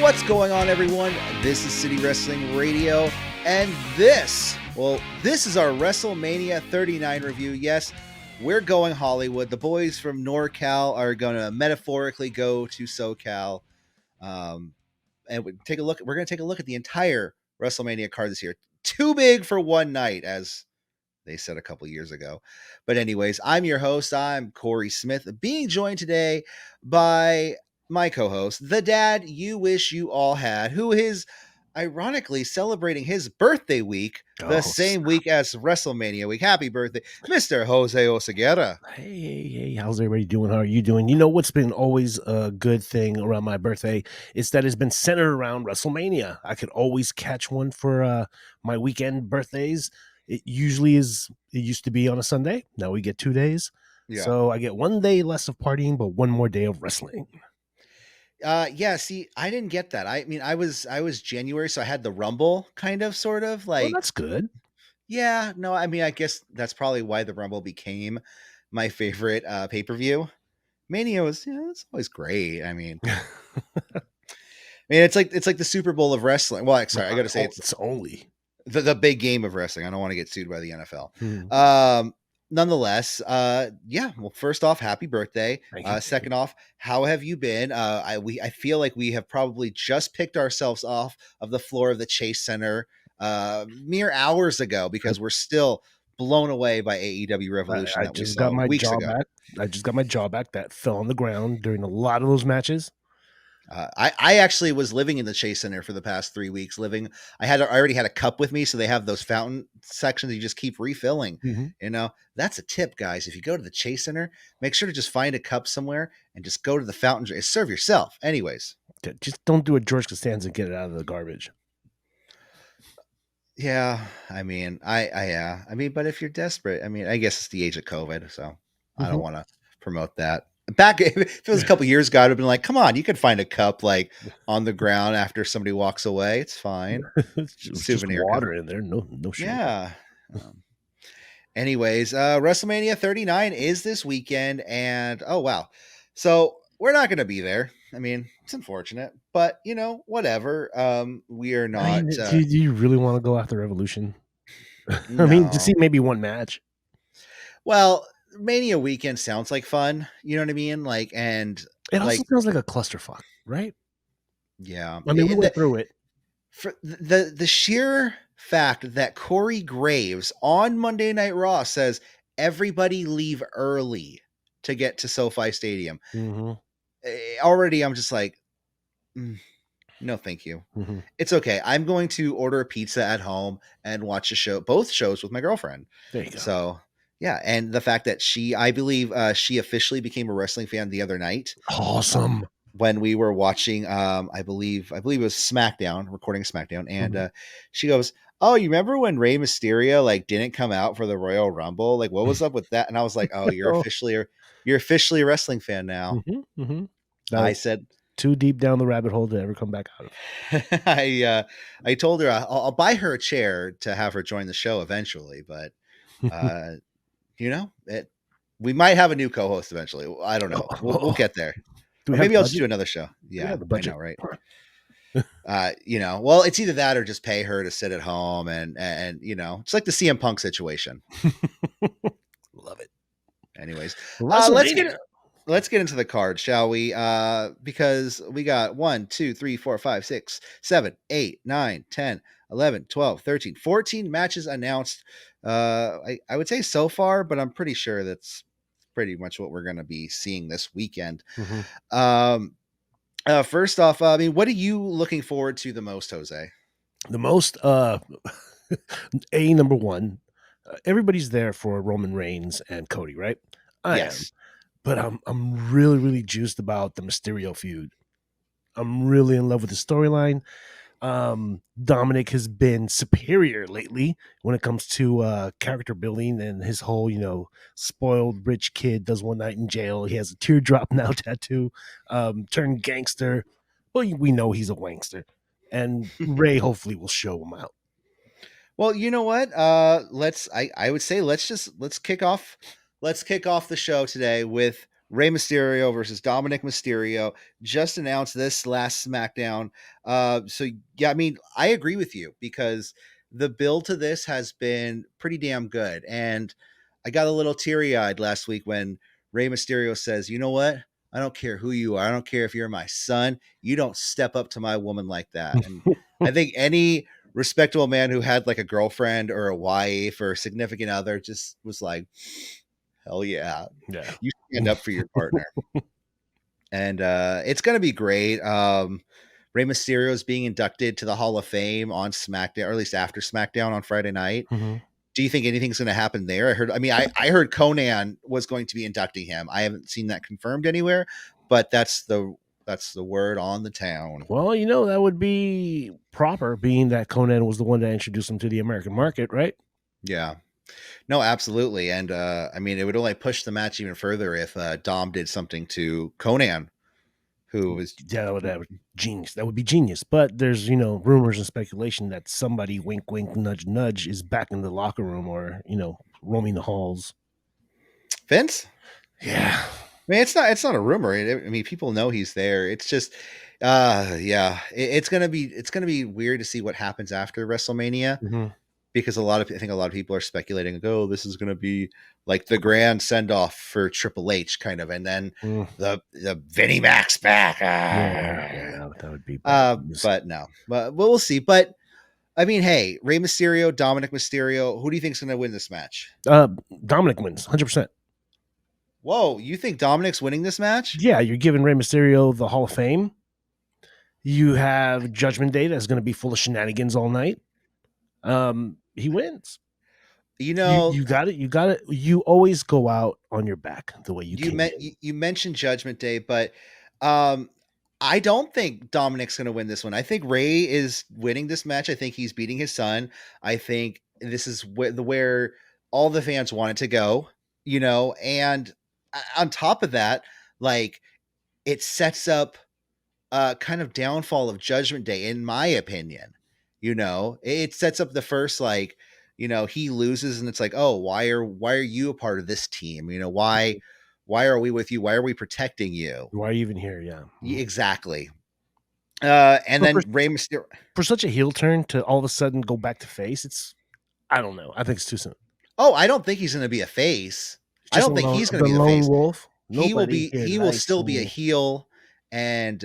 What's going on, everyone? This is City Wrestling Radio, and this is our WrestleMania 39 review. Yes, we're going Hollywood. The boys from NorCal are going to metaphorically go to SoCal, and we're going to take a look at the entire WrestleMania card this year. Too big for one night, as they said a couple years ago. But anyways, I'm your host. I'm Korey Smith, being joined today by my co-host, the dad you wish you all had, who is ironically celebrating his birthday week the same week as WrestleMania week. Happy birthday, Mr. Jose Ocegueda. Hey, how's everybody doing? How are you doing? You know what's been always a good thing around my birthday is that it's been centered around WrestleMania. I could always catch one for my weekend birthdays. It used to be on a Sunday. Now we get 2 days. Yeah. So I get 1 day less of partying, but one more day of wrestling. See, I didn't get that. I mean, I was January, so I had the Rumble sort of like. Well, that's good. Yeah, no, I mean, I guess that's probably why the Rumble became my favorite pay-per-view. Mania was, it's always great. I mean, it's like the Super Bowl of wrestling. Well, sorry, I got to say it's only the big game of wrestling. I don't want to get sued by the NFL. Nonetheless, well, first off, happy birthday. Second off, how have you been? I feel like we have probably just picked ourselves off of the floor of the Chase Center mere hours ago, because we're still blown away by AEW Revolution. I just got my jaw back. I just got my jaw back that fell on the ground during a lot of those matches. I actually was living in the Chase Center for the past 3 weeks. I already had a cup with me, so they have those fountain sections you just keep refilling. Mm-hmm. That's a tip, guys. If you go to the Chase Center, make sure to just find a cup somewhere and just go to the fountain. Serve yourself. Anyways, just don't do a George Costanza and get it out of the garbage. Yeah, I mean, but if you're desperate, I guess it's the age of COVID, so I don't want to promote that. Back, if it was a couple years ago, I'd have been like, come on, you could find a cup like on the ground after somebody walks away. It's fine. Souvenir just water cup in there. No shit. Yeah. Anyways, WrestleMania 39 is this weekend, and oh wow. So we're not going to be there. I mean, it's unfortunate, but whatever. We are not. Do you really want to go after Revolution? No. I mean, to see maybe one match. Well, Mania weekend sounds like fun. You know what I mean? Like, and it also feels like a clusterfuck, right? Yeah. I mean, we went through it. For the sheer fact that Corey Graves on Monday Night Raw says everybody leave early to get to SoFi Stadium. Mm-hmm. Already, I'm just like, no, thank you. Mm-hmm. It's okay. I'm going to order a pizza at home and watch both shows with my girlfriend. There you go. So. Yeah, and the fact that I believe she officially became a wrestling fan the other night. Awesome. When we were watching, I believe it was SmackDown, recording SmackDown, and she goes, "Oh, you remember when Rey Mysterio didn't come out for the Royal Rumble? Like, what was up with that?" And I was like, "Oh, you're officially a wrestling fan now." Mm-hmm, mm-hmm. I said, too deep down the rabbit hole to ever come back out of. I told her I'll buy her a chair to have her join the show eventually, but. We might have a new co-host eventually. I don't know. We'll get there. Maybe I'll just do another show. Yeah, the budget, I know, right? Well, it's either that or just pay her to sit at home and it's like the CM Punk situation. Love it. Anyways, let's get into the card, shall we? Because we got 1, 2, 3, 4, 5, 6, 7, 8, 9, 10, 11, 12, 13, 14 matches announced. I would say so far, but I'm pretty sure that's pretty much what we're going to be seeing this weekend. Mm-hmm. First off, what are you looking forward to the most, Jose? The most, number one, everybody's there for Roman Reigns and Cody, right? Yes. But I'm really, really juiced about the Mysterio feud. I'm really in love with the storyline. Dominic has been superior lately when it comes to character building, and his whole, spoiled rich kid does one night in jail. He has a teardrop now tattoo, turned gangster. Well, we know he's a wankster, and Ray hopefully will show him out. Well, you know what? I would say let's kick off the show today with Rey Mysterio versus Dominic Mysterio just announced this last SmackDown. So yeah, I mean, I agree with you because the build to this has been pretty damn good, and I got a little teary eyed last week when Rey Mysterio says, "You know what? I don't care who you are. I don't care if you're my son. You don't step up to my woman like that." And I think any respectable man who had like a girlfriend or a wife or a significant other just was like, hell yeah. Yeah. You stand up for your partner. And it's gonna be great. Rey Mysterio is being inducted to the Hall of Fame on SmackDown, or at least after SmackDown on Friday night. Mhm. Do you think anything's gonna happen there? I heard Conan was going to be inducting him. I haven't seen that confirmed anywhere, but that's the word on the town. Well, that would be proper, being that Conan was the one that introduced him to the American market, right? Yeah. No, absolutely. And I mean, it would only push the match even further if Dom did something to Conan, who was Yeah, that would genius. That would be genius. But there's, rumors and speculation that somebody, wink, wink, nudge, nudge, is back in the locker room or, roaming the halls. Vince. Yeah. I mean, it's not a rumor. I mean, people know he's there. It's just, yeah, it's gonna be weird to see what happens after WrestleMania Mhm. because I think a lot of people are speculating, like, oh, this is gonna be like the grand send off for Triple H, kind of, and then Mm. the Vinnie Mac's back. Yeah, that would be bad news. But no, but we'll see. But I mean, hey, Rey Mysterio, Dominic Mysterio, who do you think's gonna win this match? Dominic wins 100%. Whoa, you think Dominic's winning this match? Yeah, you're giving Rey Mysterio the Hall of Fame. You have Judgment Day that's going to be full of shenanigans all night. He wins. You You know, you got it. You got it. You always go out on your back the way you you came meant in. you mentioned Judgment Day, but um, I don't think Dominic's going to win this one. I think Ray is winning this match. I think he's beating his son. I think this is where all the fans want it to go. And on top of that, like it sets up kind of downfall of Judgment Day, in my opinion. It sets up the first he loses, and it's like, oh, why are you a part of this team? Why are we with you? Why are we protecting you? Why are you even here? Yeah. Exactly. And But then Rey Mysterio. for such a heel turn to all of a sudden go back to face, I don't know. I think it's too soon. Oh, I don't think he's going to be a face. It's I just don't think he's going to the be the lone face. wolf. He will Nobody be. here He will likes still be a me. heel. And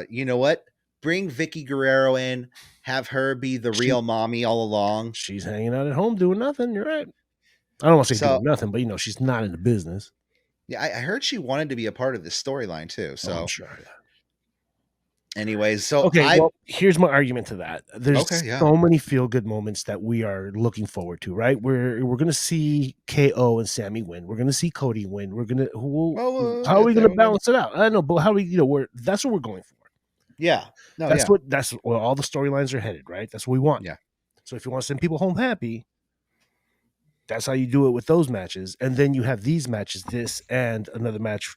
you know what? Bring Vicky Guerrero in. Have her be the real mommy all along. She's hanging out at home doing nothing. You're right. I don't want to say So doing nothing, but she's not in the business. yeah, I heard she wanted to be a part of this storyline too. Oh, I'm So, sure. Yeah. anyways, so Okay, I well, here's my argument to that. There's okay, yeah. so many feel good moments that we are looking forward to, right? We're gonna see KO and Sammy win. We're gonna see Cody win. Oh, How are we gonna balance it out? I don't know, but how that's what we're going for. yeah, no, yeah, That's where all the storylines are headed, right? That's what we want. yeah, So if you want to send people home happy, that's how you do it with those matches. And then you have these matches, this and another match,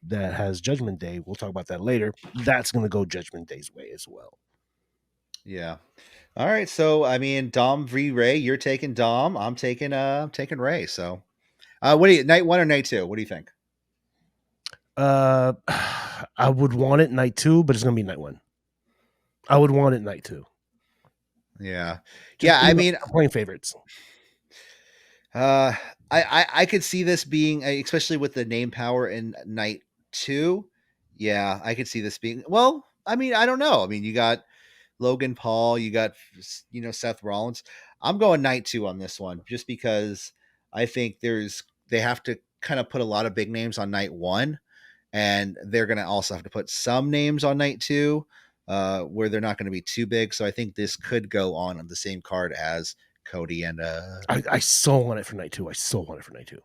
that has Judgment Day. We'll talk about that later. That's gonna go Judgment Day's way as well. yeah. All right, so I mean, Dom v Ray. You're taking Dom. I'm taking Ray. So, what do you night one or night two? What do you think? Uh, I would want it night 2, but it's gonna be night 1. I would want it night 2. Yeah, Just yeah. I mean, I'm playing favorites. Uh, I could see this being, especially with the name power in night two. Yeah, I could see this being. Well, I mean, I don't know. I mean, you got Logan Paul, you got Seth Rollins. I'm going night two on this one, just because I think they have to kind of put a lot of big names on night one, and they're going to also have to put some names on night two, where they're not going to be too big. So I think this could go on the same card as Cody and I so want it for night 2. I so want it for night 2.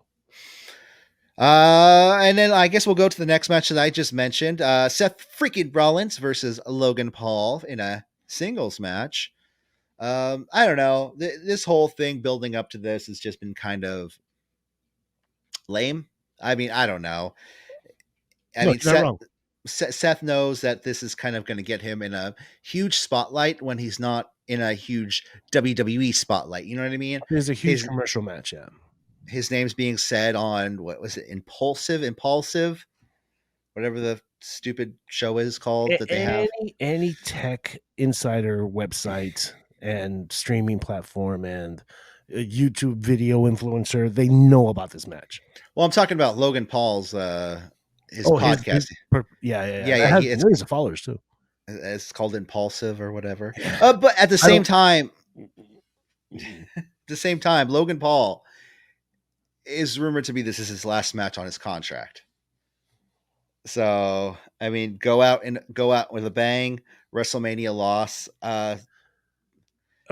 And then I guess we'll go to the next match that I just mentioned. Seth freaking Rollins versus Logan Paul in a singles match. I don't know. This whole thing building up to this has just been kind of lame. I mean, I don't know. I No, mean, you're not wrong. Seth knows that this is kind of going to get him in a huge spotlight when he's not in a huge WWE spotlight. You know what I mean? It's a huge commercial match, yeah. His name's being said on, what was it? Impulsive. whatever the stupid show is called that they have. Any tech insider website and streaming platform and a YouTube video influencer, they know about this match. Well, I'm talking about Logan Paul's his Oh, podcast. yeah. Yeah, That yeah, has millions of followers too. it's called Impulsive or whatever. Yeah. But at the I same don't. time, Logan Paul is rumored to be this is his last match on his contract. So I mean, go out with a bang. WrestleMania loss. I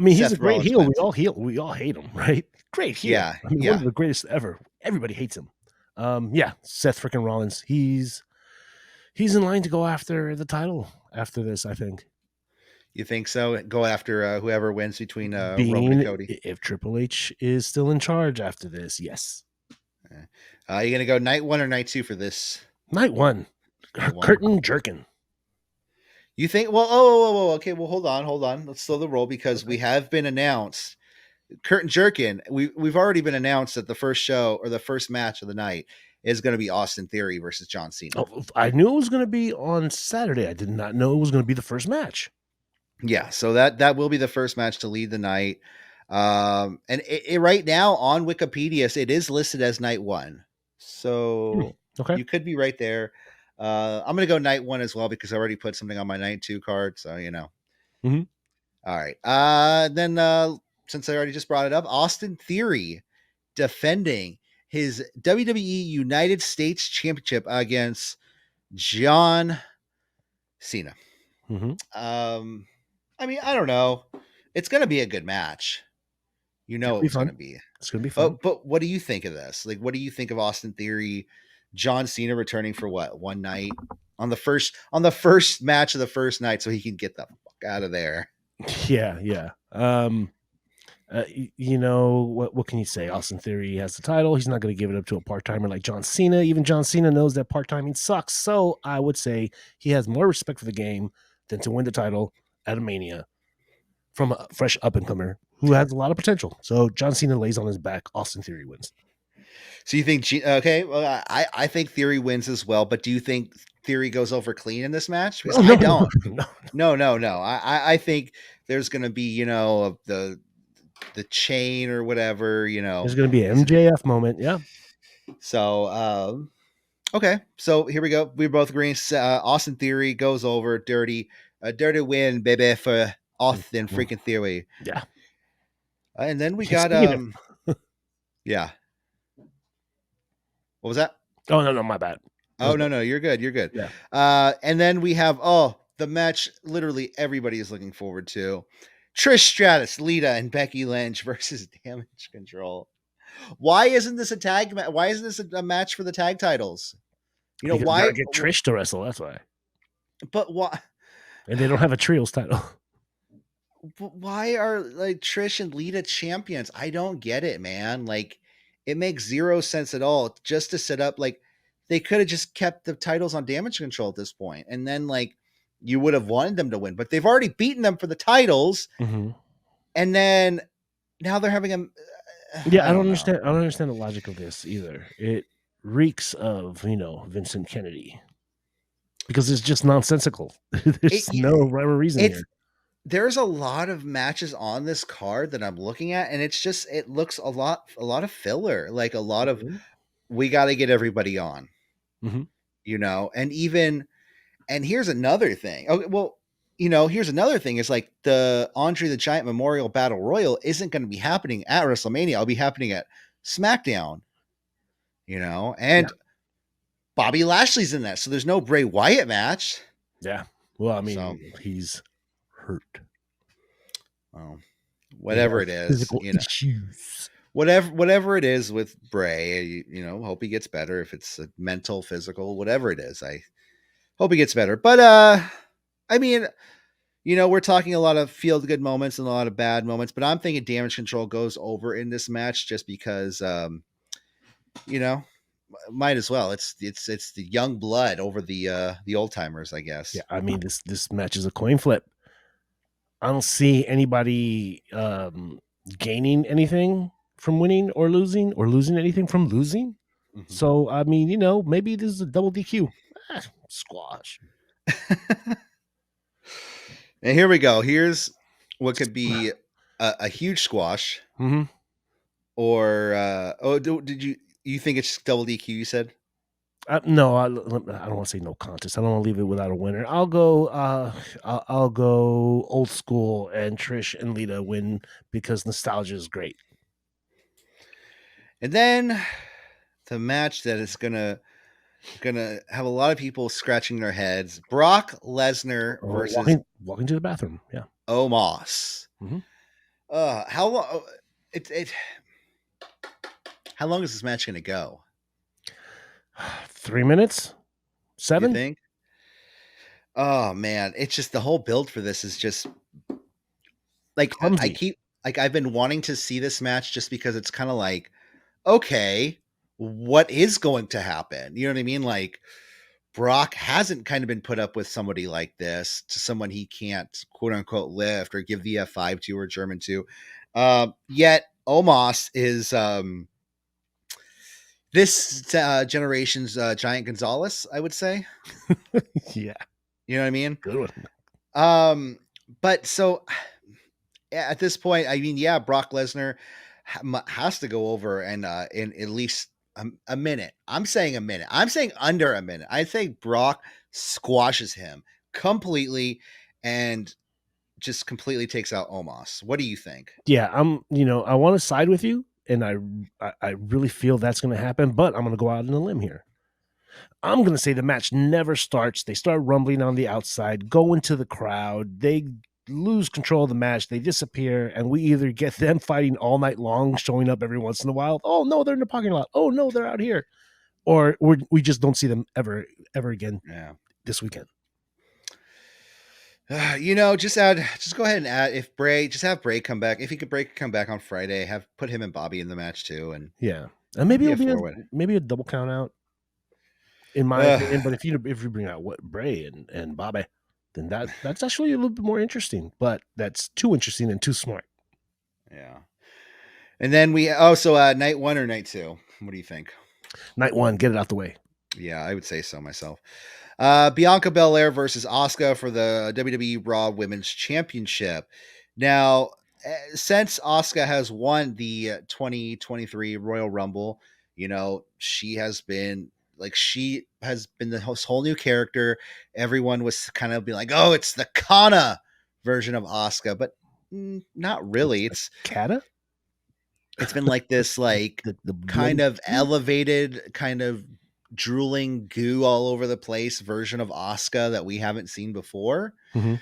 mean, he's a Seth great Rollins heel. wins. We all hate him, right? Great heel. Yeah, I mean, one yeah. of the greatest ever. Everybody hates him. Yeah, Seth freaking Rollins. He's in line to go after the title after this, I think. You think so? Go after whoever wins between Roman and Being Cody. if Triple H is still in charge after this, yes. You gonna go night 1 or night 2 for this? Night one. Night one. Curtain jerking. You think? Well, oh, okay. Well, hold on. Let's slow the roll because we have been announced. Curtain jerking. We've already been announced that the first show or the first match of the night is going to be Austin Theory versus John Cena. Oh, I knew it was going to be on Saturday. I did not know it was going to be the first match. Yeah, so that will be the first match to lead the night. And it right now on Wikipedia, it is listed as night 1. So okay, you could be right there. I'm gonna go night 1 as well because I already put something on my night 2 card. So Mm-hmm. All right. Then since I already just brought it up, Austin Theory defending his WWE United States Championship against John Cena. Mm-hmm. I mean, I don't know. It's gonna be a good match. It's gonna be. It's gonna be fun. But what do you think of this? Like, what do you think of Austin Theory, John Cena returning for what, one night on the first match of the first night, so he can get the fuck out of there? Yeah. What can you say? Austin Theory has the title. He's not going to give it up to a part-timer like John Cena. Even John Cena knows that part-timing sucks. So I would say he has more respect for the game than to win the title at a Mania from a fresh up-and-comer who has a lot of potential. So John Cena lays on his back. Austin Theory wins. So you think, okay, well, I think Theory wins as well, but do you think Theory goes over clean in this match? Because I don't. No. I think there's going to be, the chain or whatever, There's going to be an MJF moment. Yeah. So, okay. So here we go. We're both agreeing. Austin Theory goes over dirty. A dirty win, baby, for Austin freaking Theory. Yeah. And then we got, yeah. What was that? Oh, no, my bad. Oh, no, you're good. Yeah. And then we have, the match literally everybody is looking forward to. Trish Stratus, Lita, and Becky Lynch versus Damage Control. Why isn't this a tag match? Why isn't this a match for the tag titles? Because why get Trish to wrestle? That's why. But why? And they don't have a trios title. But why are like Trish and Lita champions? I don't get it, man. Like, it makes zero sense at all. Just to set up, like, they could have just kept the titles on Damage Control at this point, and then like you would have wanted them to win. But they've already beaten them for the titles, and then now they're having them. Yeah, I don't understand. I don't understand the logic of this either. It reeks of Vincent Kennedy because it's just nonsensical. There's no rhyme or reason here. There's a lot of matches on this card that I'm looking at, and it looks a lot of filler, like a lot of we got to get everybody on, and here's another thing. Okay, well, here's another thing is like the Andre the Giant Memorial Battle Royal isn't going to be happening at WrestleMania. It'll be happening at SmackDown, and Bobby Lashley's in that. So there's no Bray Wyatt match. Yeah. Well, I mean, he's hurt. Well, whatever it is, physical issues. Whatever it is with Bray, hope he gets better. If it's a mental, physical, whatever it is, I hope he gets better. But I mean, we're talking a lot of feel-good moments and a lot of bad moments, but I'm thinking Damage Control goes over in this match just because, might as well. It's the young blood over the old timers, I guess. Yeah, I mean this match is a coin flip. I don't see anybody gaining anything from winning or losing anything from losing. So I mean, maybe this is a double DQ. Squash. And here we go. Here's what could be a huge squash, Mm-hmm. or did you think it's double DQ? You said. No, I don't want to say no contest. I don't want to leave it without a winner. I'll go. I'll go old school, and Trish and Lita win because nostalgia is great. And then the match that is gonna have a lot of people scratching their heads: Brock Lesnar Oh, versus walking to the bathroom. Yeah. Omos. Mm-hmm. How long? It. How long is this match gonna go? 3 minutes. You 7. think? Oh man, it's just the whole build for this is just like Clumsy. I've been wanting to see this match just because it's kind of like, okay, what is going to happen? You know what I mean? Like Brock hasn't kind of been put up with somebody like this, to someone he can't quote unquote lift or give the F5 to or German to. Yet Omos is this generation's Giant Gonzalez, I would say. Yeah. You know what I mean? Good one. But so at this point, I mean, yeah, Brock Lesnar has to go over and in at least a minute. I'm saying a minute. I'm saying under a minute. I think Brock squashes him completely and just completely takes out Omos. What do you think? Yeah, I want to side with you, and I really feel that's going to happen, but I'm going to go out on a limb here. I'm going to say the match never starts. They start rumbling on the outside, go into the crowd, they lose control of the match, they disappear, and we either get them fighting all night long, showing up every once in a while. Oh no, they're in the parking lot. Oh no, they're out here. Or we just don't see them ever again Yeah. this weekend. Just go ahead and add if Bray, just have Bray come back. If he could Bray come back on Friday, have put him and Bobby in the match too, and Yeah, and maybe be a it'll be forward. maybe a double count out, in my opinion. But if you bring out what Bray and Bobby, then that's actually a little bit more interesting. But that's too interesting and too smart. Yeah. And then we also night 1 or night 2. What do you think? Night 1, get it out the way. Yeah, I would say so myself. Bianca Belair versus Asuka for the WWE Raw Women's Championship. Now, since Asuka has won the 2023 Royal Rumble, she has been this whole new character. Everyone was kind of being like, "Oh, it's the Kana version of Asuka," but not really. It's been like this, like the kind of elevated, kind of drooling goo all over the place version of Asuka that we haven't seen before. Mm-hmm.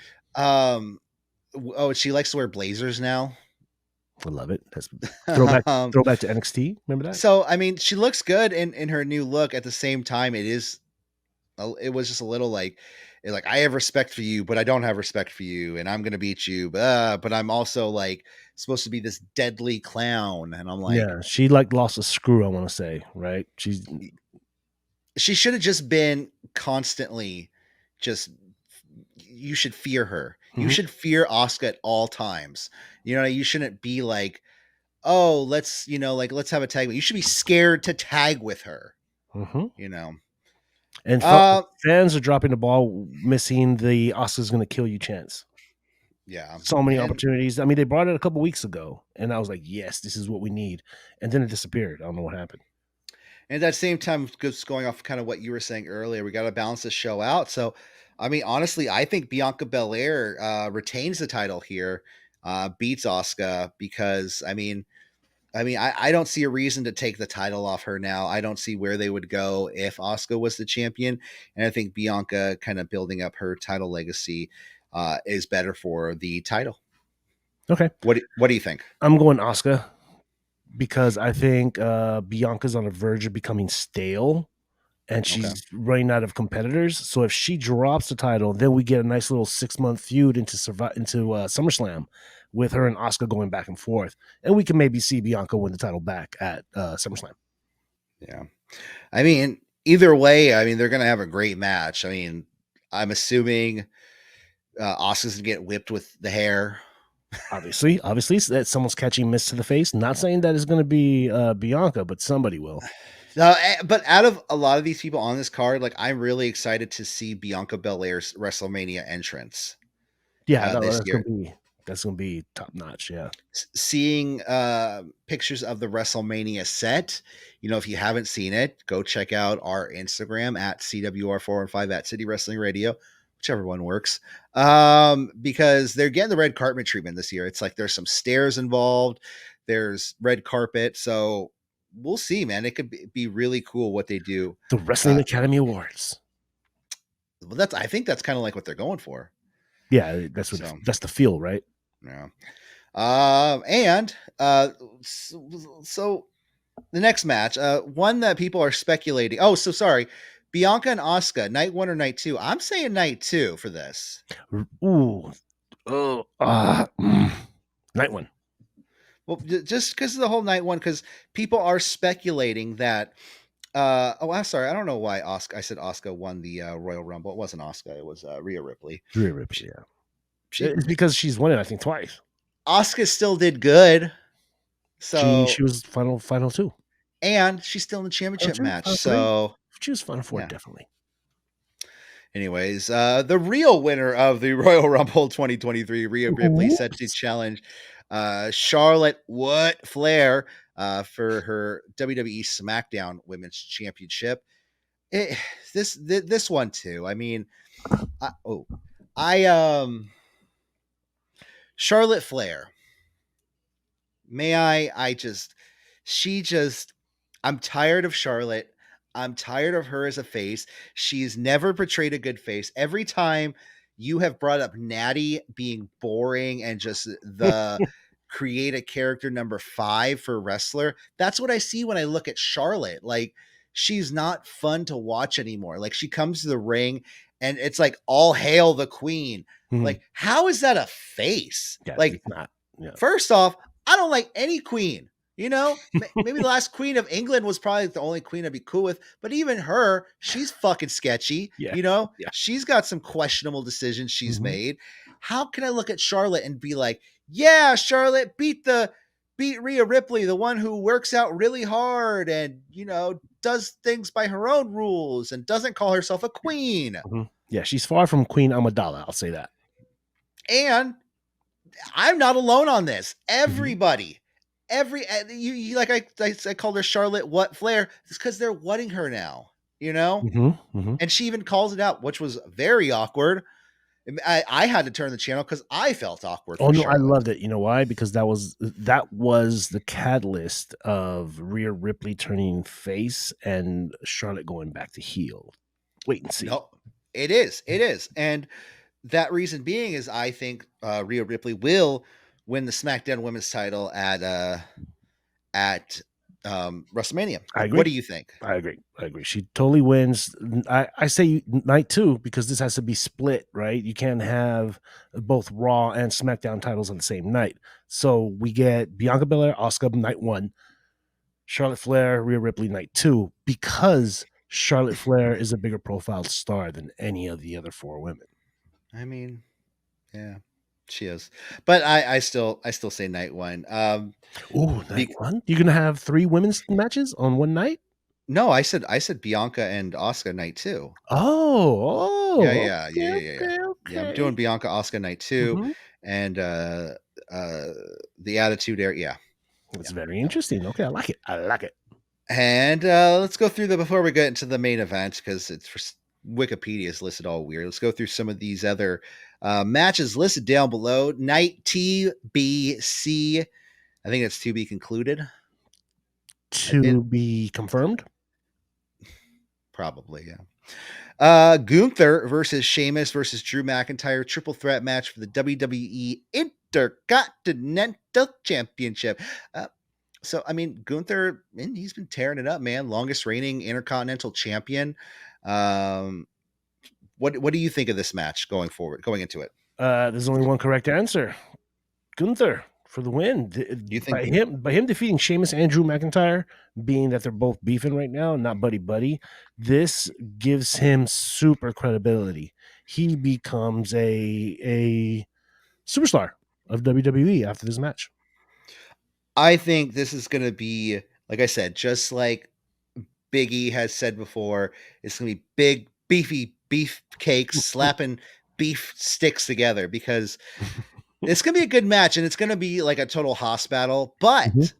She likes to wear blazers now. I love it. That's throwback to NXT. Remember that? So I mean, she looks good in her new look. At the same time, it was just a little like I have respect for you, but I don't have respect for you, and I'm gonna beat you. But I'm also like supposed to be this deadly clown, and I'm like, yeah, she like lost a screw. I want to say, right? She should have just been constantly just. You should fear her. Mm-hmm. You should fear Asuka at all times. You shouldn't be like, oh, let's have a tag. You should be scared to tag with her. Mm-hmm. And fans are dropping the ball, missing the Asuka's going to kill you chance. Yeah. So many opportunities. I mean, they brought it a couple weeks ago, and I was like, yes, this is what we need. And then it disappeared. I don't know what happened. And at that same time, just going off kind of what you were saying earlier, we got to balance the show out. So, I mean, honestly, I think Bianca Belair retains the title here, beats Asuka, because I don't see a reason to take the title off her now. I don't see where they would go if Asuka was the champion. And I think Bianca kind of building up her title legacy is better for the title. Okay. What do you think? I'm going Asuka because I think Bianca's on the verge of becoming stale, and she's running out of competitors. So if she drops the title, then we get a nice little 6-month feud into SummerSlam with her and Asuka going back and forth. And we can maybe see Bianca win the title back at SummerSlam. Yeah. I mean, either way, they're going to have a great match. I mean, I'm assuming Asuka's going to get whipped with the hair. Obviously, that someone's catching mist to the face. Not saying that is going to be Bianca, but somebody will. But out of a lot of these people on this card, like I'm really excited to see Bianca Belair's WrestleMania entrance Yeah, this year. that's gonna be top notch. Yeah. Seeing pictures of the WrestleMania set, if you haven't seen it, go check out our Instagram at CWR415 at City Wrestling Radio, whichever one works. Because they're getting the red carpet treatment this year. It's like there's some stairs involved, there's red carpet, so we'll see, man. It could be really cool what they do. The Wrestling Academy Awards. Well, I think that's kind of like what they're going for. Yeah, that's the feel, right? Yeah. So the next match, one that people are speculating. Oh, so sorry, Bianca and Asuka, night 1 or night 2. I'm saying night 2 for this. Ooh, night 1. Well, just because of the whole night 1, because people are speculating that. I'm sorry, I don't know why I said Asuka won the Royal Rumble. It wasn't Asuka, it was Rhea Ripley. Rhea Ripley, yeah. It's because she's won it, I think, twice. Asuka still did good. So she was final 2. And she's still in the championship match. So she was final 4, definitely. Anyways, the real winner of the Royal Rumble 2023, Rhea Ripley, set to challenge Charlotte Flair for her WWE SmackDown Women's Championship. This one too. I mean, Charlotte Flair. I'm tired of Charlotte. I'm tired of her as a face. She's never portrayed a good face. Every time you have brought up Natty being boring and just the create a character number 5 for wrestler, that's what I see when I look at Charlotte. Like, she's not fun to watch anymore. Like, she comes to the ring and it's like, all hail the queen. Mm-hmm. Like, how is that a face? Yeah, like, it's not. Yeah. First off, I don't like any queen. Maybe the last queen of England was probably the only queen I'd be cool with. But even her, she's fucking sketchy. Yeah. She's got some questionable decisions she's made. How can I look at Charlotte and be like, yeah, Charlotte beat Rhea Ripley, the one who works out really hard and, does things by her own rules and doesn't call herself a queen. Mm-hmm. Yeah, she's far from Queen Amidala. I'll say that. And I'm not alone on this. Everybody. I called her Charlotte Flair. It's because they're whatting her now, and she even calls it out, which was very awkward. I had to turn the channel because I felt awkward. Oh no, Charlotte. I loved it. You know why? Because that was the catalyst of Rhea Ripley turning face and Charlotte going back to heel. Wait and see. No, it is, and that reason being is I think Rhea Ripley will win the SmackDown Women's title at WrestleMania. I agree. What do you think? I agree. She totally wins. I say night 2 because this has to be split, right? You can't have both Raw and SmackDown titles on the same night. So we get Bianca Belair, Asuka night 1, Charlotte Flair, Rhea Ripley night 2, because Charlotte Flair is a bigger profile star than any of the other 4 women. I mean, yeah, she is, but I still say night 1. Night 1. You're gonna have 3 women's matches on one night? No, I said Bianca and Asuka night 2. Oh, yeah. I'm doing Bianca Asuka night 2, and the Attitude Era. Yeah, it's very interesting. Okay, I like it. And let's go through before we get into the main event, because it's for Wikipedia is listed all weird. Let's go through some of these other matches listed down below. Night TBC. I think it's to be concluded. To be confirmed? Probably, yeah. Gunther versus Sheamus versus Drew McIntyre. Triple threat match for the WWE Intercontinental Championship. So, I mean, Gunther, he's been tearing it up, man. Longest reigning Intercontinental Champion. What do you think of this match going into it? There's only one correct answer. Gunther for the win. You think by him defeating Sheamus and Drew McIntyre, being that they're both beefing right now, not buddy, this gives him super credibility. He becomes a superstar of WWE after this match. I think this is going to be, like I said, just like Big E has said before, it's going to be big, beefy beef cakes slapping beef sticks together because it's going to be a good match and it's going to be like a total Haas battle. Mhm. But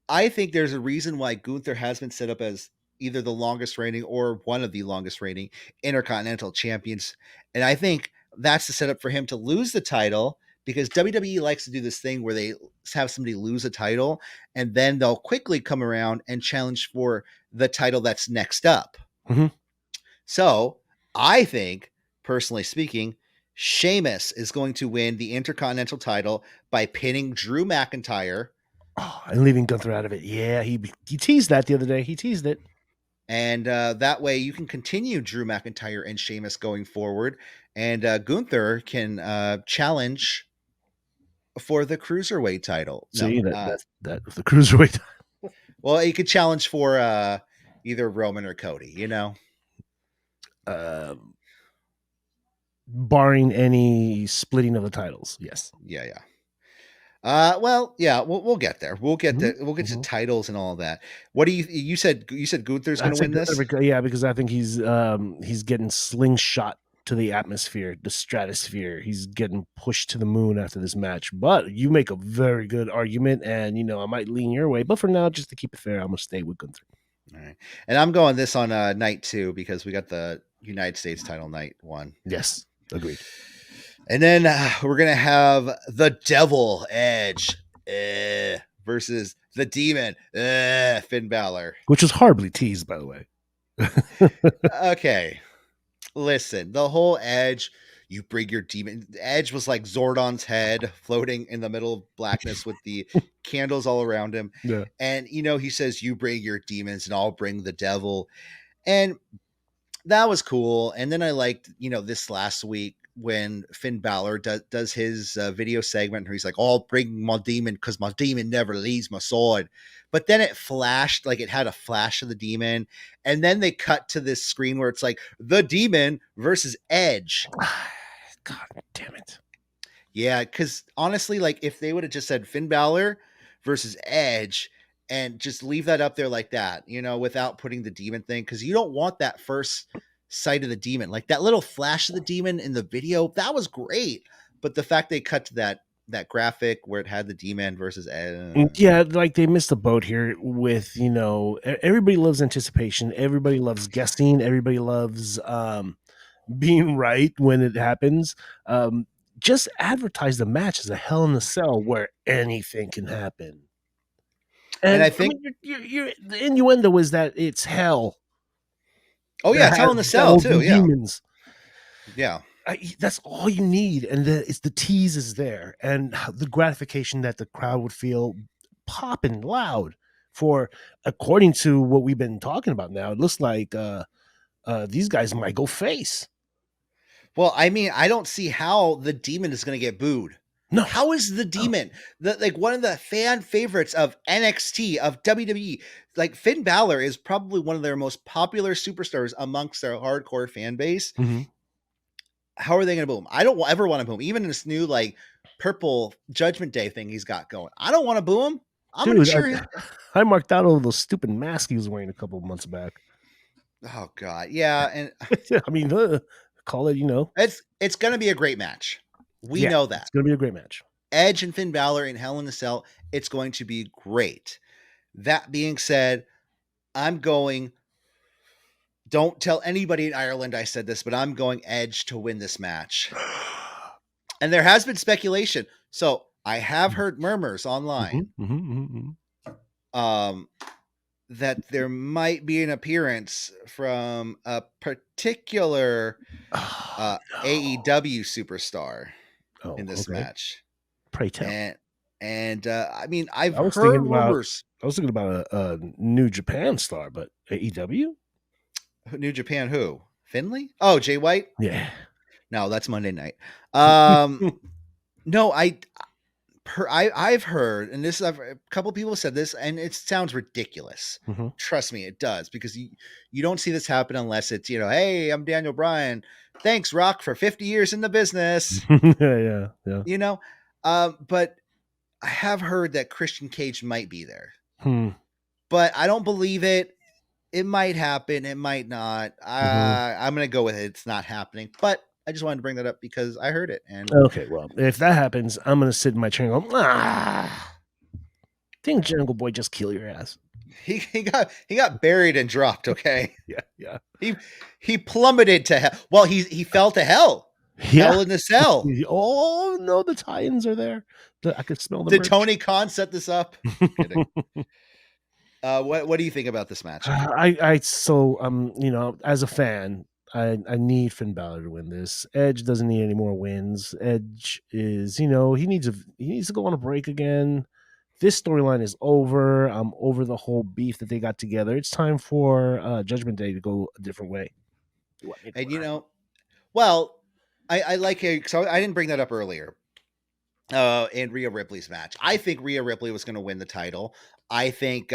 I think there's a reason why Gunther has been set up as either the longest reigning or one of the longest reigning Intercontinental champions. And I think that's the setup for him to lose the title because WWE likes to do this thing where they have somebody lose a title and then they'll quickly come around and challenge for the title that's next up. Mhm. So I think, personally speaking, Sheamus is going to win the Intercontinental title by pinning Drew McIntyre. Oh, and leaving Gunther out of it. Yeah, he teased that the other day. He teased it. And that way you can continue Drew McIntyre and Sheamus going forward. And Gunther can challenge for the Cruiserweight title. No. See, that was the cruiserweight. Well, he could challenge for either Roman or Cody, you know? Barring any splitting of the titles. Yes. Yeah, yeah. Well, yeah, we'll get there. We'll get to titles and all of that. What do you said Gunther's going to win this? Yeah, because I think he's getting slingshot to the atmosphere, the stratosphere. He's getting pushed to the moon after this match. But you make a very good argument, and I might lean your way. But for now, just to keep it fair, I'm gonna stay with Gunther. All right, and I'm going this on night 2 because we got the United States title night 1. Yes, agreed. And then we're gonna have the Devil Edge versus the Demon Finn Balor, which was horribly teased, by the way. Okay, listen, the whole Edge, you bring your demon. Edge was like Zordon's head floating in the middle of blackness with the candles all around him. Yeah. And he says, "You bring your demons, and I'll bring the devil." And that was cool. And then I liked, this last week when Finn Balor does his video segment where he's like, "Oh, I'll bring my demon because my demon never leaves my side." But then it flashed, like it had a flash of the demon. And then they cut to this screen where it's like the demon versus Edge. God damn it. Yeah, because honestly, like if they would have just said Finn Balor versus Edge and just leave that up there like that, without putting the demon thing, because you don't want that first sight of the demon. Like that little flash of the demon in the video, that was great. But the fact they cut to that graphic where it had the demon versus Edge. Yeah, like they missed the boat here with, everybody loves anticipation. Everybody loves guessing. Everybody loves being right when it happens. Just advertise the match as a Hell in a Cell where anything can happen. And I think the innuendo is that it's hell. Oh yeah, it's Hell in a Cell too. Yeah, demons. Yeah, that's all you need, and it's the tease is there, and the gratification that the crowd would feel popping loud for. According to what we've been talking about now, it looks like these guys might go face. Well, I mean, I don't see how the demon is going to get booed. No. How is the demon like one of the fan favorites of NXT, of WWE? Like Finn Balor is probably one of their most popular superstars amongst their hardcore fan base. Mm-hmm. How are they going to boo him? I don't ever want to boo him. Even in this new like purple Judgment Day thing he's got going, I don't want to boo him. I marked out all those stupid masks he was wearing a couple of months back. Oh God, yeah, and I mean, call it, it's going to be a great match. We know that. It's going to be a great match. Edge and Finn Balor in Hell in a Cell, it's going to be great. That being said, don't tell anybody in Ireland I said this, but I'm going Edge to win this match. And there has been speculation. So I have heard murmurs online that there might be an appearance from a particular AEW superstar in this match. Pray tell. And I mean, I've heard rumors. I was thinking about a New Japan star, but AEW? New Japan who? Finley? Oh, Jay White? Yeah. No, that's Monday night. No, I've heard, and a couple of people said this, and it sounds ridiculous. Mm-hmm. Trust me, it does, because you don't see this happen unless it's, hey, I'm Daniel Bryan. Thanks, Rock, for 50 years in the business. yeah. But I have heard that Christian Cage might be there. But I don't believe it. It might happen. It might not. Mhm. I'm gonna go with it. It's not happening. But I just wanted to bring that up because I heard it, and Okay, well, if that happens, I'm gonna sit in my chair and go, "Ah, didn't Jungle Boy just kill your ass?" he got buried and dropped. Okay, Yeah, yeah. he he plummeted to hell. Well, he fell to hell. Yeah. Hell in the cell. Oh, no, the tie-ins are there. I could smell the Did merch. Tony Khan set this up? Kidding. What do you think about this match? As a fan, I need Finn Balor to win this. Edge doesn't need any more wins. Edge is, he needs to go on a break again. This storyline is over. I'm over the whole beef that they got together. It's time for Judgment Day to go a different way. You want me to And lie? well, I like it because I didn't bring that up earlier. In Rhea Ripley's match, I think Rhea Ripley was going to win the title. I think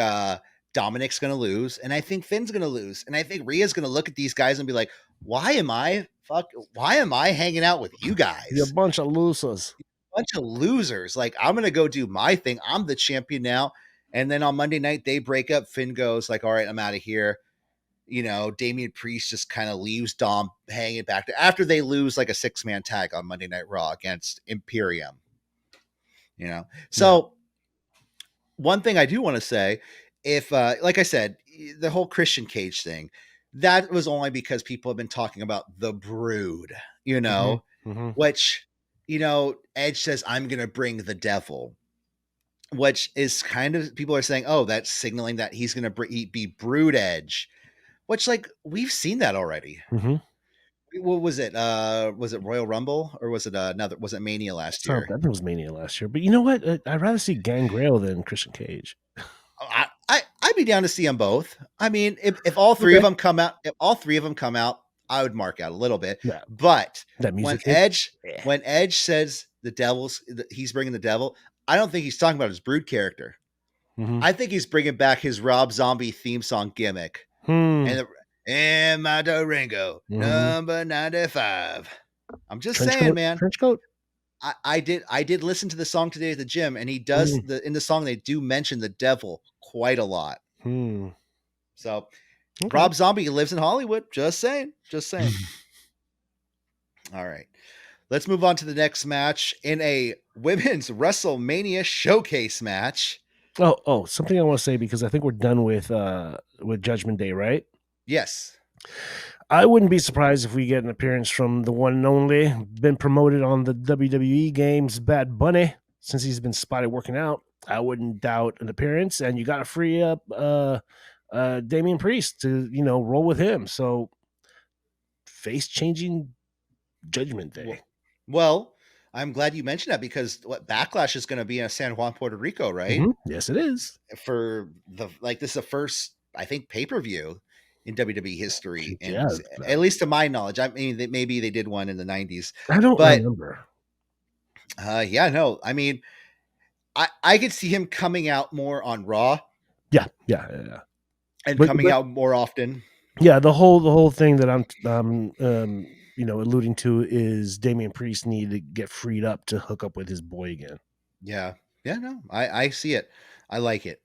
Dominic's going to lose, and I think Finn's going to lose, and I think Rhea's going to look at these guys and be like, "Why am I hanging out with you You're a guys? bunch of losers. Bunch of losers! Like I'm going to go do my thing. I'm the champion now." And then on Monday night they break up. Finn goes like, "All right, I'm out of here." Damian Priest just kind of leaves Dom hanging back after they lose like a 6-man tag on Monday Night Raw against Imperium. So one thing I do want to say, if like I said, the whole Christian Cage thing, that was only because people have been talking about the Brood, Mhm, mhm, which Edge says I'm going to bring the devil, which is kind of people are saying, oh, that's signaling that he's going to be Brood Edge, which like we've seen that already. mhm. What was it? Was it Royal Rumble or was it another? Was it Mania last So year? that was Mania last year, but you know what? I'd rather see Gangrel than Christian Cage. I'd be down to see them both. I mean, if all three of Okay. them come out, I would mark out a little bit. Yeah, But that when music hit. Edge Yeah. when Edge says he's bringing the devil, I don't think he's talking about his Brood character. Mhm. I think he's bringing back his Rob Zombie theme song gimmick Hmm. and and my Ringo Mhm. number 95. I'm just Trench saying, coat. man. Trench coat. I did listen to the song today at the gym, and he does Mm. in the song they do mention the devil quite a lot. Hmm. So Okay. Rob Zombie lives in Hollywood. Just saying. Just saying. All right. Let's move on to the next match in a women's WrestleMania showcase match. Oh, something I want to say because I think we're done with Judgment Day, right? Yes. I wouldn't be surprised if we get an appearance from the one and only, been promoted on the WWE games, Bad Bunny, since he's been spotted working out. I wouldn't doubt an appearance, and you got to free up Damian Priest to roll with him. So face changing Judgment Day. Well, I'm glad you mentioned that because what Backlash is going to be in San Juan, Puerto Rico, right? Yes, it is. For this is the first I think pay-per-view in WWE history, and Yeah, at least to my knowledge, I mean maybe they did one in the 90s, I don't but remember. yeah, no, I mean I could see him coming out more on Raw Yeah. and But, coming but out more often. yeah, the whole thing that I'm alluding to is Damian Priest needed to get freed up to hook up with his boy again. Yeah, yeah, no, I see it. I like it.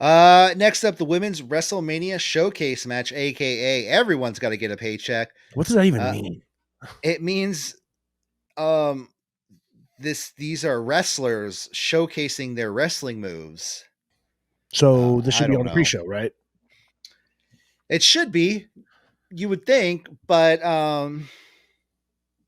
Next up, the women's WrestleMania showcase match, aka everyone's got to get a paycheck. What does that even Uh, mean? it means um these are wrestlers showcasing their wrestling moves. So this I should be don't on the know. pre-show, right? It should be, you would think, but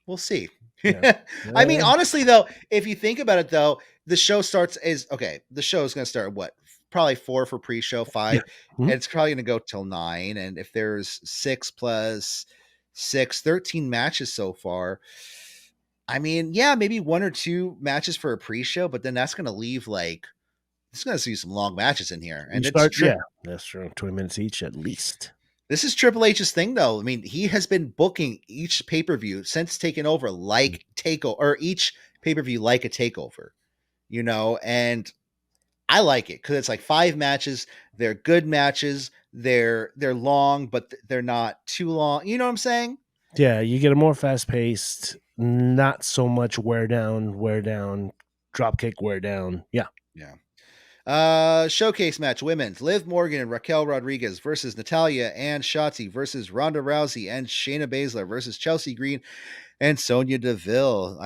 we'll see. Yeah. I mean, Yeah. honestly, though, if you think about it, though, the show starts is okay. The show is going to start at what? Probably 4 for pre-show, Yeah. 5, Mhm. and it's probably going to go till 9. And if there's 6 plus 6, 13 matches so far. I mean, yeah, maybe 1 or 2 matches for a pre-show, but then that's going to leave like it's going to see some long matches in here, You and it's start, yeah, that's true. 20 minutes each at least. this is Triple H's thing, though. I mean, he has been booking each pay per view since taking over, like takeover, or each pay per view like a takeover. And I like it because it's like 5 matches. They're good matches. They're long, but they're not too long. You know what I'm saying? Yeah, you get a more fast-paced, not so much wear down, drop kick, wear down. Yeah. Yeah. Showcase match women's Liv Morgan and Raquel Rodriguez versus Natalia and Shotzi versus Ronda Rousey and Shayna Baszler versus Chelsea Green and Sonya Deville.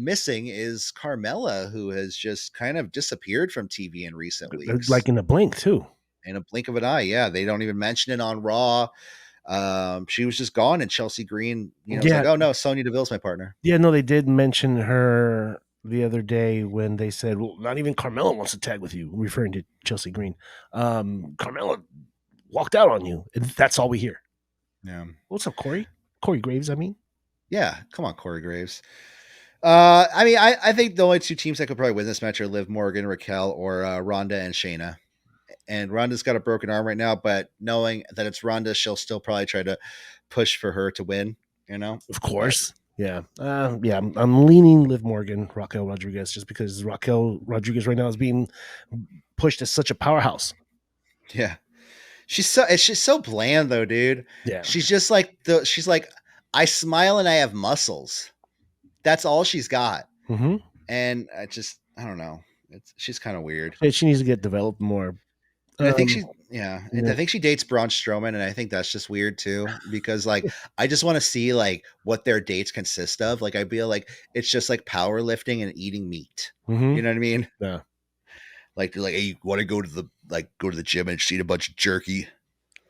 Missing is Carmella, who has just kind of disappeared from TV in recent weeks. Like in a blink too. In a blink of an eye, yeah. They don't even mention it on Raw. She was just gone, and Chelsea Green, was like, "Oh no, Sonya Deville's my partner." Yeah, no, they did mention her the other day when they said, "Well, not even Carmella wants to tag with you," referring to Chelsea Green. Carmella walked out on you, and that's all we hear. Yeah. What's up, Corey? Corey Graves, I mean. Yeah, come on, Corey Graves. I think the only two teams that could probably win this match are Liv Morgan, Raquel, or Ronda and Shayna. And Ronda's got a broken arm right now, but knowing that it's Ronda, she'll still probably try to push for her to win. Of course. But, yeah. I'm leaning Liv Morgan, Raquel Rodriguez, just because Raquel Rodriguez right now is being pushed as such a powerhouse. Yeah, she's so bland though, dude. Yeah, she's just like I smile and I have muscles. That's all she's got. Mm-hmm. And I don't know. She's kind of weird. She needs to get developed more. And I think I think she dates Braun Strowman, and I think that's just weird too, because like I just want to see like what their dates consist of. Like I feel like it's just like powerlifting and eating meat. Mm-hmm. You know what I mean? Yeah. Like they're like, hey, you want to go to the gym and just eat a bunch of jerky?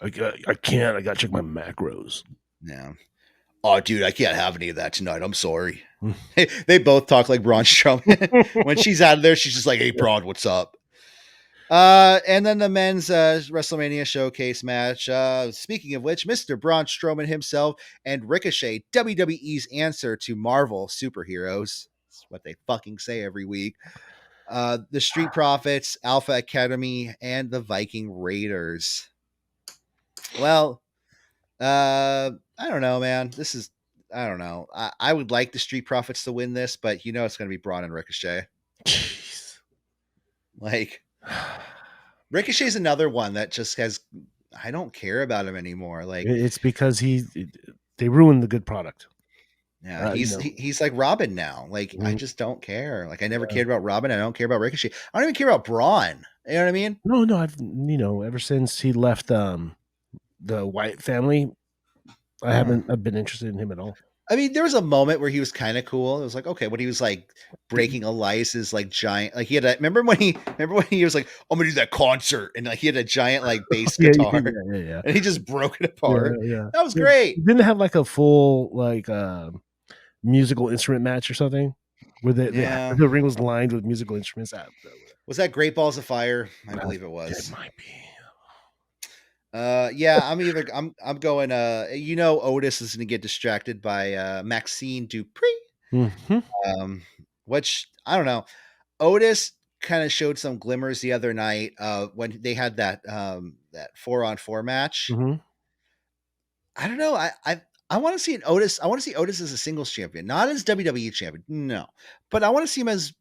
I can't. I gotta check my macros. Yeah. Oh, dude, I can't have any of that tonight. I'm sorry. They both talk like Braun Strowman. When she's out of there, she's just like, hey, Braun, what's up? And then the men's WrestleMania showcase match. Speaking of which, Mr. Braun Strowman himself and Ricochet, WWE's answer to Marvel superheroes. That's what they fucking say every week. The Street Profits, Alpha Academy, and the Viking Raiders. Well, I don't know, man. I don't know. I would like the Street Profits to win this, but it's going to be Braun and Ricochet. Jeez. Like, Ricochet's another one that just has. I don't care about him anymore. Like, it's because they ruined the good product. Yeah, he's like Robin now. Like, I just don't care. Like, I never cared about Robin. I don't care about Ricochet. I don't even care about Braun. You know what I mean? No, I've ever since he left the Wyatt family, I've been interested in him at all. I mean, there was a moment where he was kind of cool. It was like, okay, when he was like breaking Elias's like giant, like he had remember when he was like, I'm gonna do that concert, and like he had a giant like bass guitar, yeah, and he just broke it apart. Yeah. That was great. Didn't have like a full like musical instrument match or something where the ring was lined with musical instruments. Was that Great Balls of Fire? I believe it was. It might be. I'm going Otis is gonna get distracted by Maxine Dupree. Which I don't know. Otis kind of showed some glimmers the other night when they had that 4-on-4 match. I don't know. I want to see an Otis. I want to see Otis as a singles champion, not as WWE champion. No, but I want to see him as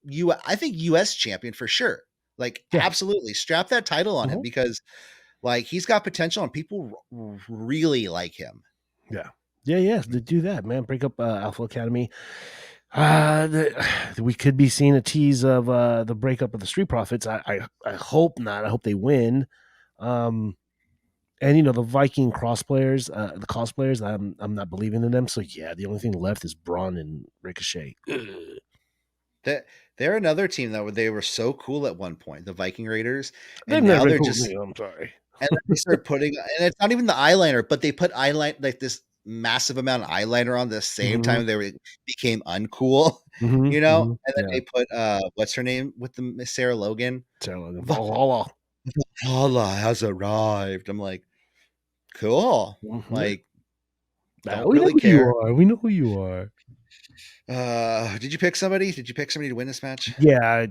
I think US champion for sure. Like, absolutely strap that title on him, because like he's got potential and people really like him. Yeah. To do that, man. Break up Alpha Academy. We could be seeing a tease of the breakup of the Street Profits. I hope not. I hope they win. And the Viking the cosplayers, I'm not believing in them. So yeah, the only thing left is Braun and Ricochet. They're another team that they were so cool at one point, the Viking Raiders, and now they're just. I'm sorry. And then they start putting, and it's not even the eyeliner, but they put eyeliner, like this massive amount of eyeliner on the same time they became uncool, and then they put what's her name with the Sarah Logan? Valhalla has arrived. I'm like, cool. Like, don't we really know care. We know who you are. Did you pick somebody? Did you pick somebody to win this match? Yeah,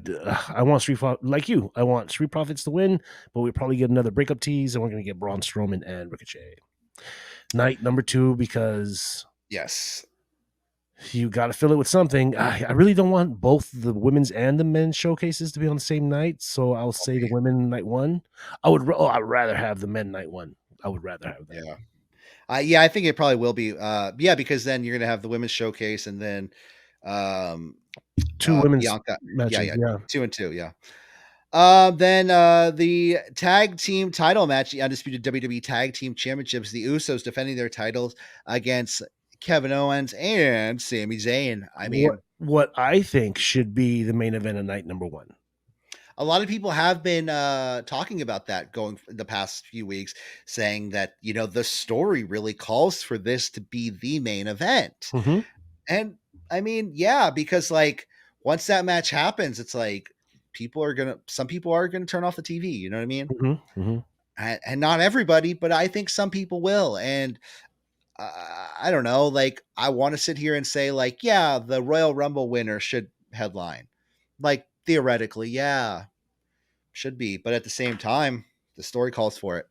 I want Street like you. I want Street Profits to win, but we probably get another breakup tease, and we're going to get Braun Strowman and Ricochet. Night number 2, because you got to fill it with something. I really don't want both the women's and the men's showcases to be on the same night, so I'll say the women night 1. I'd rather have the men night 1. I would rather have that. Yeah. I think it probably will be. Because then you're gonna have the women's showcase and then 2 women's Bianca. matches. 2 and 2. Yeah. Then the tag team title match, the undisputed WWE Tag Team Championships, the Usos defending their titles against Kevin Owens and Sami Zayn. I What mean, what I think should be the main event of night number one. a lot of people have been talking about that going the past few weeks, saying that the story really calls for this to be the main event. Mm-hmm. And I mean, yeah, because like once that match happens, it's like some people are gonna turn off the TV. You know what I mean? Mm-hmm. Mm-hmm. And not everybody, but I think some people will. And I don't know. Like, I want to sit here and say, like, yeah, the Royal Rumble winner should headline. Like, theoretically, yeah, should be. But at the same time, the story calls for it.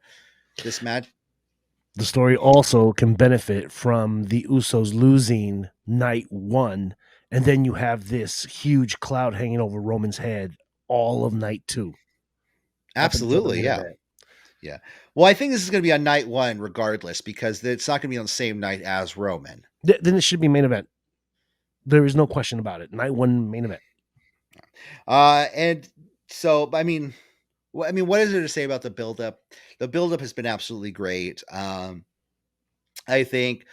This match, The story also can benefit from the Usos losing night one, and then you have this huge cloud hanging over Roman's head all of night two, up until the absolutely, main yeah. event. Yeah. Well, I think this is going to be on night one, regardless, because it's not going to be on the same night as Roman. Then it should be main event. There is no question about it. Night one main event. And so, what is there to say about the buildup? The buildup has been absolutely great. I think,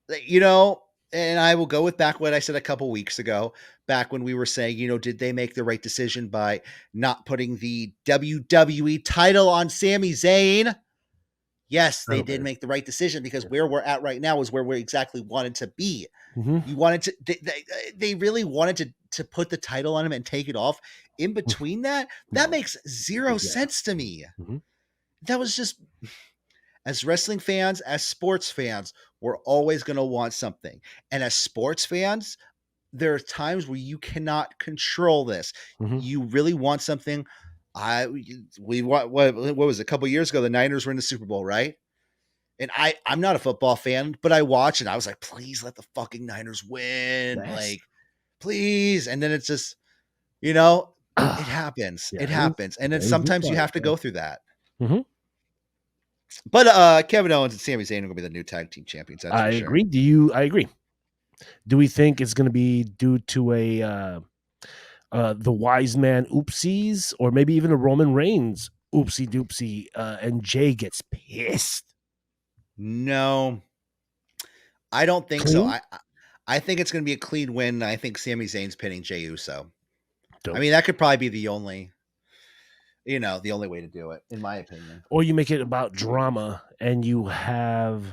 and I will go with back what I said a couple weeks ago, back when we were saying, did they make the right decision by not putting the WWE title on Sami Zayn? Yes, they did make the right decision because Yeah. where we're at right now is where we exactly wanted to be. Mm-hmm. You wanted to, they really wanted to put the title on him and take it off. In between that, that No. makes zero Yeah. sense to me. Mm-hmm. That was just, as wrestling fans, as sports fans, we're always going to want something. And as sports fans, there are times where you cannot control this. Mm-hmm. You really want something. We what was it, a couple years ago? The Niners were in the Super Bowl, right? And I'm not a football fan, but I watched and I was like, please let the fucking Niners win, Yes. like please. And then it's just, it Yeah, happens. It it was, happens, and then it was sometimes you disappointing. have to go through that. Mm-hmm. But Kevin Owens and Sami Zayn are going to be the new tag team champions. That's I for sure. agree. I agree. Do we think it's going to be due to the wise man oopsies, or maybe even a Roman Reigns oopsie doopsie, and Jay gets pissed? No, I don't think so. Clean? I think it's going to be a clean win. I think Sami Zayn's pinning Jey Uso. I Dope. mean, that could probably be the only way to do it, in my opinion. Or you make it about drama, and you have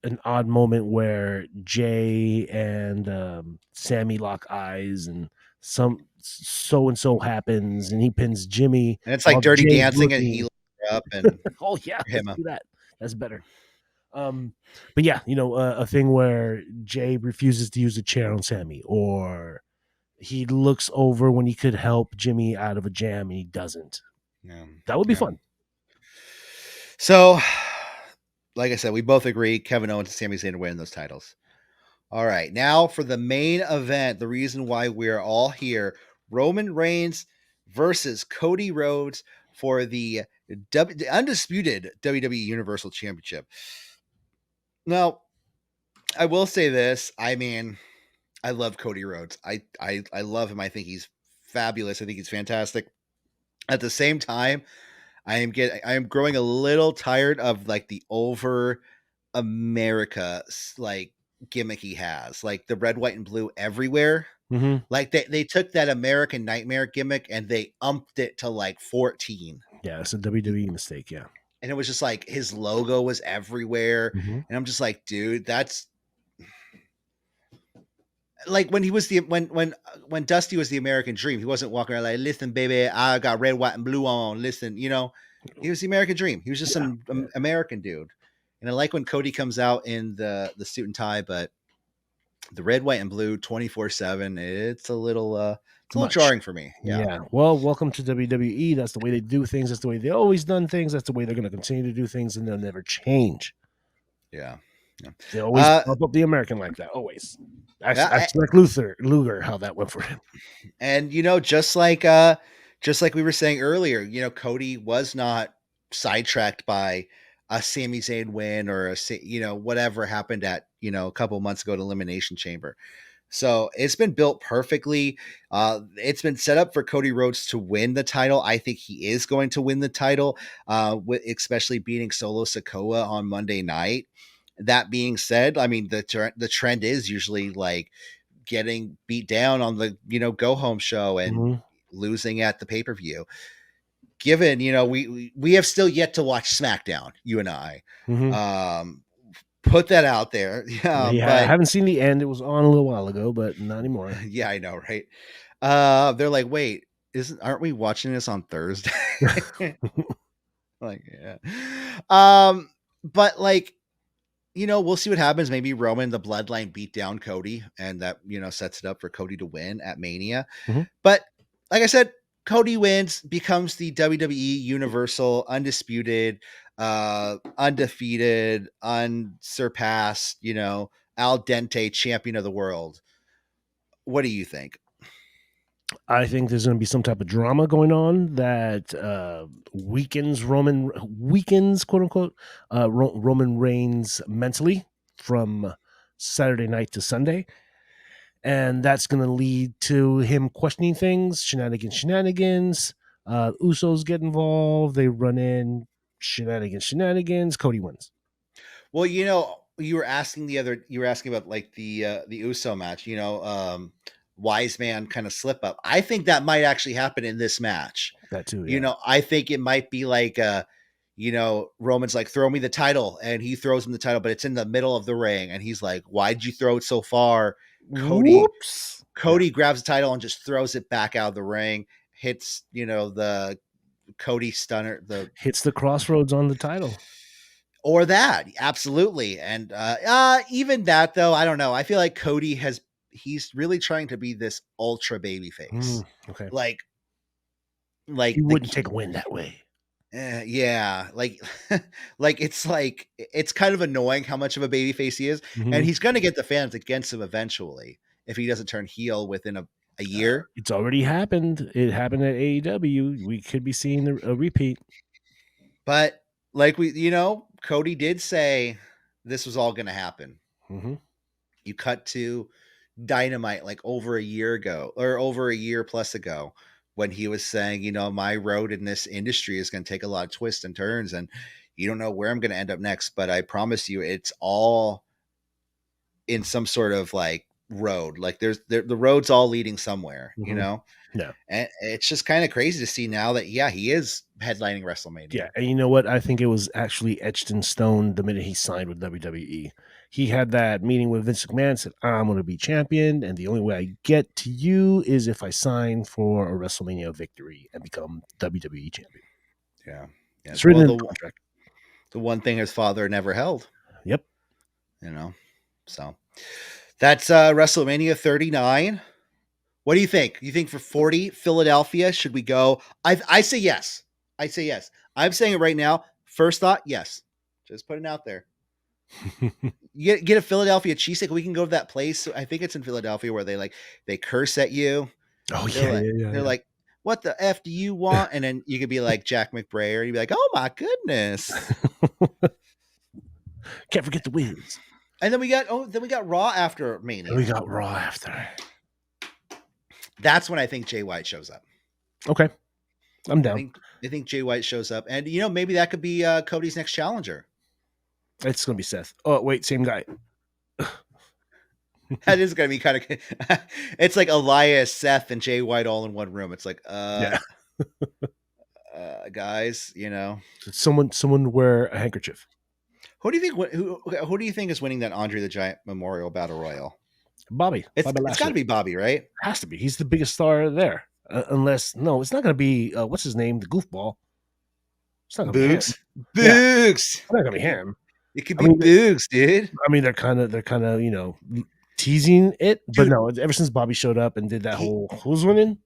an odd moment where Jay and Sammy lock eyes, and some so and so happens, and he pins Jimmy And it's like while Dirty Jay's Dancing, and he looking. looks her up and Oh yeah, let's him up. do that. That's better. But yeah, a thing where Jay refuses to use a chair on Sammy, or he looks over when he could help Jimmy out of a jam and he doesn't. Yeah. That would be Yeah. fun. So, like I said, we both agree Kevin Owens and Sami Zayn to win those titles. All right, now for the main event, the reason why we're all here: Roman Reigns versus Cody Rhodes for the undisputed WWE Universal Championship. Now, I will say this. I mean, I love Cody Rhodes. I love him. I think he's fabulous. I think he's fantastic. At the same time, I am growing a little tired of like the over America like gimmick he has, like the red, white, and blue everywhere. Mm-hmm. Like they took that American Nightmare gimmick and they umped it to like 14. Yeah, it's a WWE mistake. Yeah. And it was just like his logo was everywhere. Mm-hmm. And I'm just like, dude, that's like when he was when Dusty was the American Dream. He wasn't walking around like, listen, baby, I got red, white, and blue on. Listen, he was the American Dream. He was just some American dude. And I like when Cody comes out in the suit and tie, but the red, white, and blue 24/7, it's a little jarring for me. Yeah. Well, welcome to WWE. That's the way they do things. That's the way they always done things. That's the way they're going to continue to do things, and they'll never change. Yeah. They always pump up the American like that. Always. I like Luger, how that went for him. And just like we were saying earlier, Cody was not sidetracked by a Sami Zayn win or whatever happened at a couple months ago at Elimination Chamber. So it's been built perfectly. It's been set up for Cody Rhodes to win the title. I think he is going to win the title, especially beating Solo Sikoa on Monday night. That being said, I mean the trend is usually like getting beat down on the go home show and Mm-hmm. losing at the pay per view. Given we have still yet to watch SmackDown, you and I. Mm-hmm. Um, put that out there. Yeah, I But haven't seen the end. It was on a little while ago, but not anymore. yeah, I know, right? They're like, wait, isn't aren't we watching this on Thursday? Like, yeah. But like, we'll see what happens. Maybe Roman the Bloodline beat down Cody, and that sets it up for Cody to win at Mania. Mm-hmm. But like I said, Cody wins, becomes the WWE Universal Undisputed, undefeated, unsurpassed, al dente champion of the world. What do you think? I think there's going to be some type of drama going on that weakens quote unquote Roman Reigns mentally from Saturday night to Sunday, and that's going to lead to him questioning things, shenanigans. Usos get involved, they run in, shenanigans. Cody wins. Well, you were asking about like the Uso match, wise man kind of slip up. I think that might actually happen in this match. That too, yeah. I think it might be like Roman's like, throw me the title, and he throws him the title, but it's in the middle of the ring, and he's like, why'd you throw it so far? Whoops. Cody grabs the title and just throws it back out of the ring, hits, the Cody stunner, Hits the crossroads on the title. or that, absolutely. And even that though, I don't know. I feel like he's really trying to be this ultra baby face. Okay. Like He wouldn't take a win that way. Yeah, like it's kind of annoying how much of a baby face he is, Mm-hmm. and he's going to get the fans against him eventually if he doesn't turn heel within a year. It's already happened. It happened at AEW. We could be seeing a repeat. But like Cody did say this was all going to happen. Mm-hmm. You cut to Dynamite like over a year ago, or over a year plus ago, when he was saying, my road in this industry is going to take a lot of twists and turns, and you don't know where I'm going to end up next, but I promise you it's all in some sort of like road. Like the road's all leading somewhere, Mm-hmm. Yeah. And it's just kind of crazy to see now that, he is headlining WrestleMania. Yeah. And you know what? I think it was actually etched in stone the minute he signed with WWE. He had that meeting with Vince McMahon and said, I'm going to be champion. And the only way I get to you is if I sign for a WrestleMania victory and become WWE champion. Yeah. It's written in the contract. The one thing his father never held. Yep. So that's WrestleMania 39. What do you think? You think for 40, Philadelphia, should we go? I say yes. I say yes. I'm saying it right now. First thought, yes. Just put it out there. You get a Philadelphia cheesesteak. We can go to that place. I think it's in Philadelphia where they curse at you. Oh, They're like, what the F do you want? And then you could be like Jack McBrayer. And you'd be like, oh my goodness. Can't forget the Wiz. And then we got Raw after Mania. We got Raw after. That's when I think Jay White shows up. Okay. I'm down. I think Jay White shows up. And, maybe that could be Cody's next challenger. It's going to be Seth. Oh, wait, same guy. That is going to be kind of... It's like Elias, Seth, and Jay White all in one room. It's like, guys, Someone wear a handkerchief. Who do you think? Who do you think is winning that Andre the Giant Memorial Battle Royal? Bobby. It's got to be Bobby, right? Has to be. He's the biggest star there. Unless it's not going to be what's his name, the goofball. It's not going to be him. Boogs. It's not going to be him. It could be Boogs, dude. I mean, they're kind of teasing it, but no. Ever since Bobby showed up and did that who's winning,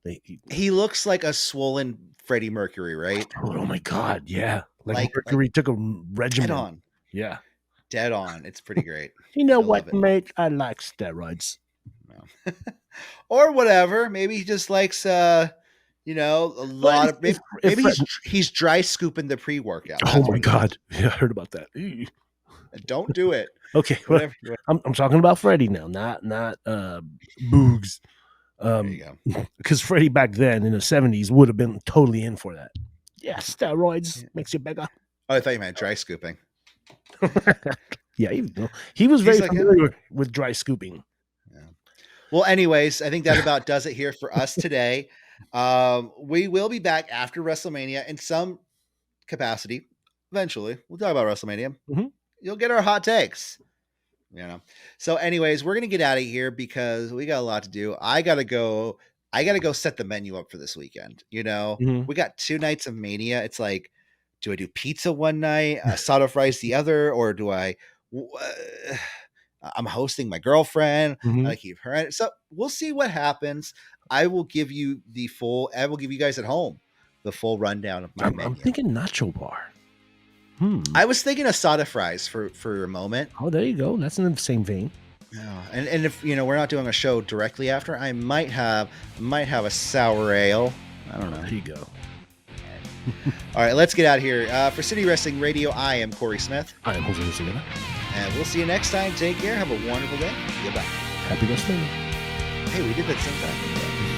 he looks like a swollen Freddie Mercury, right? Oh my god, yeah. Like Mercury took a regimen. Dead on. Yeah. Dead on. It's pretty great. You know what, mate? I like steroids. No. Or whatever. Maybe he just likes a lot of maybe he's dry scooping the pre-workout. Oh my god. Yeah, I heard about that. Don't do it. Okay, well, Whatever. I'm talking about Freddie now, not Boogs. There you go. Because Freddie back then in the 70s would have been totally in for that. Yeah, steroids makes you bigger. Oh, I thought you meant dry scooping. Yeah, he was very like, familiar with dry scooping. Yeah. Well, anyways, I think that about does it here for us today. We will be back after WrestleMania in some capacity. Eventually, we'll talk about WrestleMania. Mm-hmm. You'll get our hot takes. So anyways, we're gonna get out of here because we got a lot to do. I gotta go set the menu up for this weekend. Mm-hmm. We got 2 nights of Mania. It's like, do I do pizza one night, side of rice the other, or do I I'm hosting my girlfriend. Mm-hmm. I keep her. So we'll see what happens. I will give you guys at home the full rundown of my menu. I'm thinking nacho bar. I was thinking asada fries for a moment. Oh, there you go. That's in the same vein. Yeah. And if we're not doing a show directly after, I might have a sour ale. I don't know. There you go. All right, let's get out of here. For City Wrestling Radio, I am Korey Smith. I am Ocegueda. And we'll see you next time. Take care. Have a wonderful day. Goodbye. Happy wrestling. Hey, we did that same time.